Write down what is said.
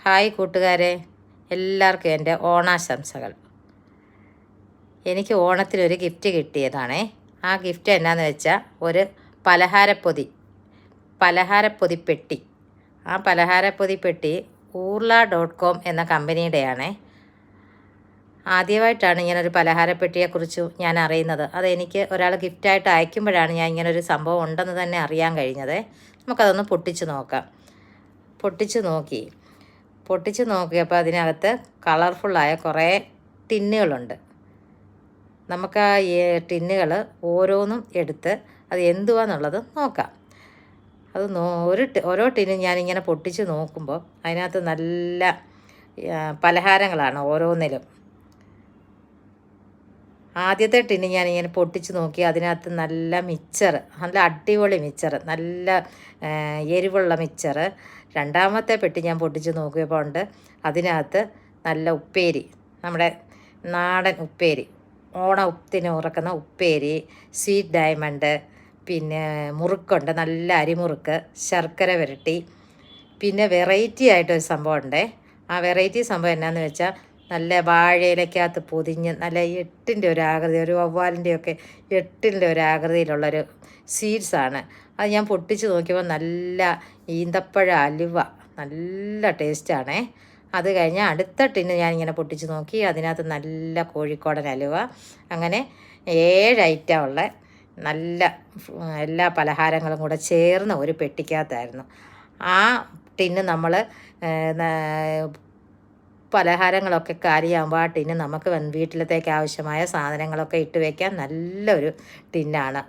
Hi കൂട്ടുകാരെ, എല്ലാവർക്കും എൻ്റെ ഓണാശംസകൾ. എനിക്ക് ഓണത്തിനൊരു ഗിഫ്റ്റ് കിട്ടിയതാണേ. ആ ഗിഫ്റ്റ് എന്നാന്ന് വെച്ചാൽ ഒരു പലഹാരപ്പൊതി പെട്ടി. ആ പലഹാരപ്പൊതി പെട്ടി urla.com എന്ന കമ്പനിയുടെയാണേ. ആദ്യമായിട്ടാണ് ഇങ്ങനൊരു പലഹാരപ്പെട്ടിയെക്കുറിച്ച് ഞാൻ അറിയുന്നത്. അതെനിക്ക് ഒരാൾ ഗിഫ്റ്റായിട്ട് അയക്കുമ്പോഴാണ് ഞാൻ ഇങ്ങനൊരു സംഭവം ഉണ്ടെന്ന് തന്നെ അറിയാൻ കഴിഞ്ഞത്. നമുക്കതൊന്ന് പൊട്ടിച്ച് നോക്കാം. പൊട്ടിച്ച് നോക്കിയപ്പോൾ അതിനകത്ത് കളർഫുള്ളായ കുറേ ടിന്നുകളുണ്ട്. നമുക്ക് ആ ടിന്നുകൾ ഓരോന്നും എടുത്ത് അത് എന്തുവാന്നുള്ളത് നോക്കാം. അത് ഓരോ ടിന്നും ഞാനിങ്ങനെ പൊട്ടിച്ച് നോക്കുമ്പോൾ അതിനകത്ത് നല്ല പലഹാരങ്ങളാണ് ഓരോന്നിലും. ആദ്യത്തെ ടിന്ന് ഞാനിങ്ങനെ പൊട്ടിച്ച് നോക്കി, അതിനകത്ത് നല്ല നല്ല അടിപൊളി നല്ല എരിവുള്ള മിച്ചർ. രണ്ടാമത്തെ പെട്ടി ഞാൻ പൊട്ടിച്ച് നോക്കിയപ്പോൾ ഉണ്ട് അതിനകത്ത് നല്ല ഉപ്പേരി, നമ്മുടെ നാടൻ ഉപ്പേരി, ഓണത്തിന് ഉറക്കുന്ന ഉപ്പേരി, സ്വീറ്റ് ഡയമണ്ട്, പിന്നെ മുറുക്കുണ്ട്, നല്ല അരിമുറുക്ക്, ശർക്കര വരട്ടി, പിന്നെ വെറൈറ്റി ആയിട്ടൊരു സംഭവം ഉണ്ടേ. ആ വെറൈറ്റി സംഭവം എന്നാന്ന് വെച്ചാൽ നല്ല വാഴയിലക്കകത്ത് പൊതിഞ്ഞ് നല്ല എട്ടിൻ്റെ ഒരു ആകൃതി, ഒരു വവ്വാലിൻ്റെയൊക്കെ എട്ടിൻ്റെ ഒരു ആകൃതിയിലുള്ളൊരു സ്വീറ്റ്സാണ്. അത് ഞാൻ പൊട്ടിച്ച് നോക്കിയപ്പോൾ നല്ല ഈന്തപ്പഴ അലുവ, നല്ല ടേസ്റ്റാണേ. അത് കഴിഞ്ഞ് അടുത്ത ടിന്ന് ഞാനിങ്ങനെ പൊട്ടിച്ച് നോക്കി, അതിനകത്ത് നല്ല കോഴിക്കോടൻ അലുവ. അങ്ങനെ 7 ഐറ്റം ഉള്ള നല്ല എല്ലാ പലഹാരങ്ങളും കൂടെ ചേർന്ന ഒരു പെട്ടിക്കകത്തായിരുന്നു. ആ ടിന്ന് നമ്മൾ പലഹാരങ്ങളൊക്കെ കാലിയാകുമ്പോൾ ആ ടിന്ന് നമുക്ക് വീട്ടിലത്തേക്ക് ആവശ്യമായ സാധനങ്ങളൊക്കെ ഇട്ട് വയ്ക്കാൻ നല്ലൊരു ടിന്നാണ്.